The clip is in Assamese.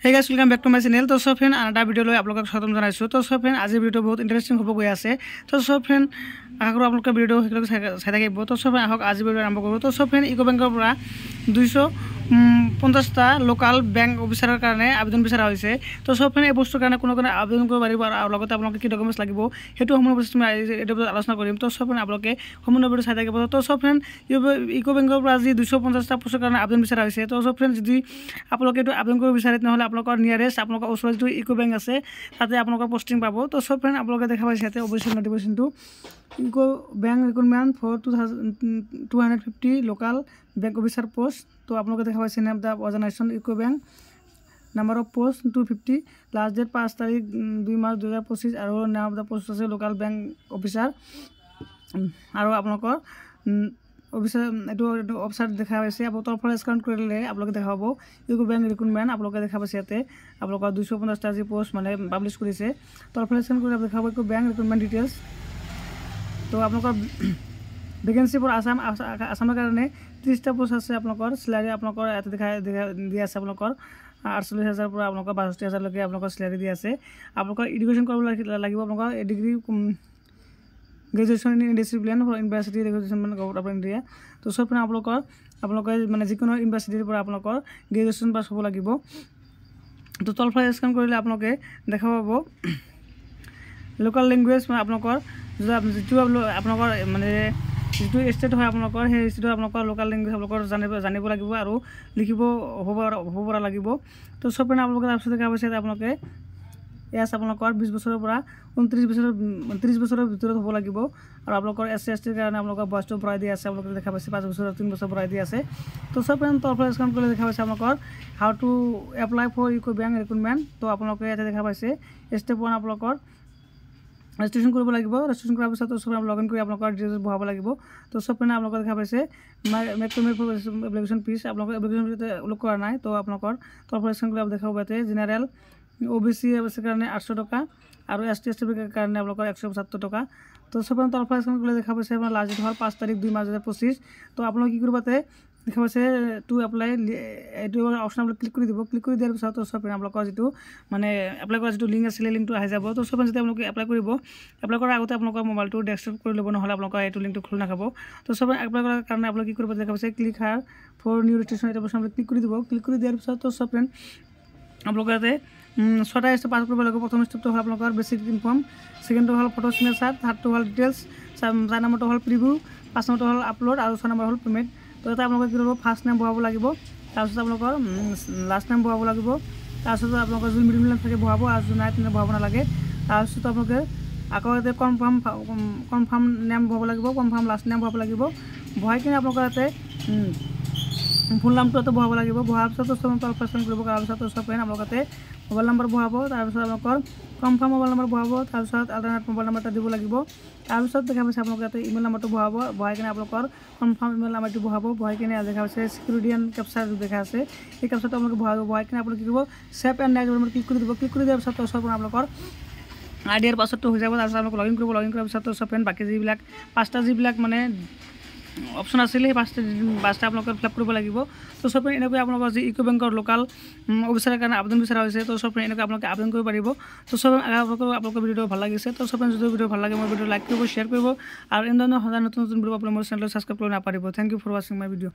Hey guys, welcome back to my channel. So friend, another video লৈ আপোনালোকক স্বাগতম জনাইছো। তো friend, আজি ভিডিও বহুত ইন্টারেস্টিং হ'ব গৈ আছে। তো friend, আশা কৰো আপোনালোকৰ ভিডিও হেকলক চাই থাকিব। তো friend, আহক আজি ভিডিও আৰম্ভ কৰো। তো friend, ইকো বেংকৰ পৰা 250টা লোকাল বেংক অফিচাৰৰ কাৰণে আবেদন বিচৰা হৈছে। তো friend, এই বস্তুৰ কাৰণে কোনো আবেদন কৰিব পাৰিব আৰু লগতে আপোনালোকে কি ডকুমেন্টছ লাগিব হেতু সম্পূৰ্ণ বস্তু মই এটা আলোচনা কৰিম। তো friend, আপোনালোকে সম্পূৰ্ণ ভিডিও চাই থাকিব। তো friend, ইকো বেংকৰ পৰা আজি 250টা পোষ্টৰ কাৰণে আবেদন বিচৰা হৈছে। তো friend, যদি আপোনালোকে এটো আবেদন কৰিব বিচাৰে নহলে আপোনালোকৰ নিয়াৰেষ্ট আপোনালোকৰ ওচৰত যে ইকো বেংক আছে তাতে আপোনালোকৰ পোষ্টিং পাব। তো friend, আপোনালোকে দেখা পাইছে ইয়াতে অফিচিয়েল নোটিফিকেশনটো UCO bank recruitment for 250 local bank officer post. তো আপোনালোকে দেখা পাইছে name the organisation UCO bank number of post 250 last date 5 তাৰিখ 2 মাৰ্চ 2025 আৰু নাম অফ দা পোষ্ট আছে লোকাল বেংক অফিচাৰ আৰু আপোনালোকৰ অফিচাৰ এটো অফিচাৰ দেখা পাইছে আপোনাৰ তৰফৰ স্ক্যান কৰিলে আপোনালোকে দেখা পাব ইকো বেংক ৰিক্ৰুটমেন্ট আপোনালোকে দেখা পাইছে ইয়াতে আপোনালোকৰ 250টা যি পোষ্ট মানে পাবলিশ কৰিছে তৰফৰ স্ক্যান কৰিলে দেখা পাব ইকো বেংক ৰিক্ৰুটমেন্ট ডিটেইলছ। তো আপোনালোকৰ ভ্যাকেন্সি ফৰ আসামৰ কাৰণে 30টা পোষ্ট আছে আপোনালোকৰ স্যালাৰি আপোনালোকৰ ইয়াতে দিয়া আছে আপোনালোকৰ 48,000 পৰা আপোনালোকৰ 62,000 লৈকে আপোনালোকৰ স্যালাৰি দিয়া আছে। আপোনালোকৰ এডুকেশ্যন কৰিব লাগিব আপোনালোকৰ degree graduation in discipline for university regulation মানে গভৰ্ণমেণ্ট অফ ইণ্ডিয়া। তো সব আপোনালোকে মানে যিকোনো ইউনিভাৰ্চিটিৰ পৰা আপোনালোকৰ গ্ৰেজুৱেশ্যন পাছ হ'ব লাগিব। তো তলফালে স্ক্যান কৰিলে আপোনালোকে দেখা পাব লোকাল লেংগুৱেজ মানে আপোনালোকৰ যিটো আপোনালোকৰ মানে যিটো ষ্টেট হয় আপোনালোকৰ সেই ষ্টেটৰ আপোনালোকৰ লোকাল লেংগুৱেজ আপোনালোকৰ জানিব লাগিব আৰু লিখিব হ'ব পৰা লাগিব। তো সব আপোনালোকে তাৰপিছত দেখা পাইছে আপোনালোকে ইয়াত আপোনালোকৰ 20 বছৰৰ পৰা 30 বছৰৰ ভিতৰত হ'ব লাগিব আৰু আপোনালোকৰ এছটি কাৰণে আপোনালোকৰ বয়সটো ভৰাই দিয়া আছে আপোনালোকে দেখা পাইছে 5 বছৰ 3 বছৰ ভৰাই দিয়া আছে। তো সব তৰফৰ স্ক্যান কৰিলে দেখা পাইছে আপোনালোকৰ how to apply for eco bank recruitment. তো আপোনালোকে ইয়াতে দেখা পাইছে স্টেপ 1 আপোনালোকৰ ৰেজিষ্ট্ৰেশ্যন কৰিব লাগিব। ৰেজিষ্ট্ৰেশ্যন কৰাৰ পিছত সব লগইন কৰি আপোনালোকৰ ডিটেইলছ ভৰাব লাগিব। তো সব আপোনালোকে দেখা পাইছে make to make application fees আপোনালোকৰ এপ্লিকেশ্যন ফিজ উল্লেখ কৰা নাই। তো আপোনালোকৰ তৰফৰ স্ক্যান কৰি দেখা পাব ইয়াতে জেনাৰেল OBC এসসি কাৰণে 800 টকা আৰু ST ST কাৰণে আপোনালোকৰ 175 টকা। তো সব তৰফৰ স্ক্যান কৰিলে দেখা পাইছে আপোনাৰ লাষ্ট ডেট হ'ল 5 তাৰিখ 2 মাৰ্চ 2025। তো আপোনালোকে কি কৰিবাতে দেখা পাইছে টু এপ্লাই এইটো অপশ্যন ক্লিক কৰি দিব। ক্লিক কৰি দিয়াৰ পিছত সব আপোনালোকৰ যিটো মানে এপ্লাই কৰা যিটো লিংক আছিল লিংকটো আহি যাব। তো সব যেতিয়া আপোনালোকে এপ্লাই কৰিব এপ্লাই কৰাৰ আগতে আপোনালোকৰ মোবাইলটো ডেস্কটপ কৰি ল'ব নহলে আপোনালোকৰ এইটো লিংকটো খোল নাখাব। তো সব এপ্লাই কৰাৰ কাৰণে আপোনালোকে কি কৰিব দেখা পাইছে click here for new registration এটা অপশ্যন ক্লিক কৰি দিব। ক্লিক কৰি দিয়াৰ পিছত তো সব আপোনালোকে ইয়াতে 6টা ষ্টেপ পাছ কৰিব লাগিব। প্ৰথম ষ্টেপটো হ'ল আপোনালোকৰ বেছিক ইনফৰ্ম, সেকেন্ডটো হ'ল ফটো সিগনেচাৰ, থাৰ্ডটো হ'ল ডিটেইলছ, 4 নম্বৰটো হ'ল প্ৰিভিউ, 5 নম্বৰটো হ'ল আপলোড আৰু 6 নম্বৰ হ'ল পেমেন্ট। তো এটা আপোনালোকে কি কৰিব ফাৰ্ষ্ট নেম বহাব লাগিব, তাৰপিছত আপোনালোকৰ লাষ্ট নেম বহাব লাগিব, তাৰপিছত আপোনালোকৰ যদি মিডিল নেম থাকে বহাব আৰু যদি নাই তেনে বহাব নালাগে। তাৰপিছত আপোনালোকে আকৌ ইয়াতে কনফাৰ্ম নেম বহাব লাগিব, কনফাৰ্ম লাষ্ট নেম বহাব লাগিব। বহাই কিনে আপোনালোকৰ ইয়াতে ফুল নামটো বহাব লাগিব। বহাৰ পিছত সব পাৰ্চন কৰিব তাৰপিছত সব আপোনালোকে মোবাইল নম্বৰ বহাব, তাৰপিছত আপোনালোকৰ কনফাৰ্ম মোবাইল নম্বৰ বহাব, তাৰপিছত আল্টাৰনেট মোবাইল নম্বৰ এটা দিব লাগিব। তাৰপিছত দেখা পাইছে আপোনালোকে ইয়াতে ইমেইল নম্বৰটো বহাব, বহাই কিনে আপোনালোকৰ কনফাৰ্ম ইমেইল নম্বৰটো বহাব, বহাই কিনে দেখা পাইছে সিকিউৰিটি এণ্ড কেপচাৰ দেখা আছে এই কেপচাৰটো আপোনালোকে বহাব। বহাই কিনে আপোনালোকে কি কৰিব save and next number click কৰি দিব। ক্লিক কৰি দিয়াৰ পিছত সব আপোনালোকৰ আইডিয়াৰ পাছৱৰ্ডটো হৈ যাব। তাৰপিছত আপোনালোকে লগইন কৰিব। লগইন কৰাৰ পিছত সব বাকী যিবিলাক 5টা যিবিলাক মানে অপশ্যন আছিল সেই 5টা আপোনালোকে ফিল আপ কৰিব লাগিব। তো সব এনেকৈ আপোনালোকৰ যি ইকো বেংকৰ লোকাল অফিচাৰৰ কাৰণে আবেদন বিচৰা হৈছে। তো সব এনেকৈ আপোনালোকে আবেদন কৰিব পাৰিব। তো সব আপোনালোকৰ ভিডিঅ'টো ভাল লাগিছে। তো সব যদি ভিডিঅ' ভাল লাগে মোৰ ভিডিঅ' লাইক কৰিব, শ্বেয়াৰ কৰিব আৰু এনেধৰণৰ সদায় নতুন ভিডিঅ' আপোনাৰ মোৰ চেনেলটো ছাবস্ক্ৰাইব কৰিব নাপাহৰিব। থেংক ইউ ফৰ ৱাচিং মাই ভিডিঅ'।